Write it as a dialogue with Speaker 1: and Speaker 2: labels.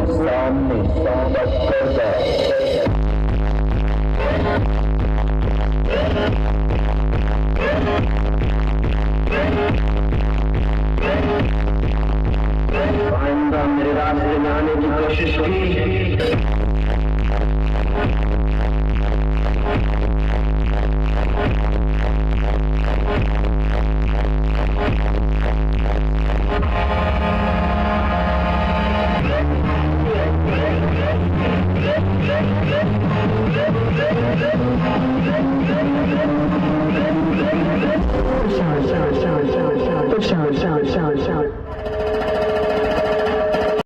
Speaker 1: सामने करता आइंदा मेरे रास्ते में आने की कोशिश की shower.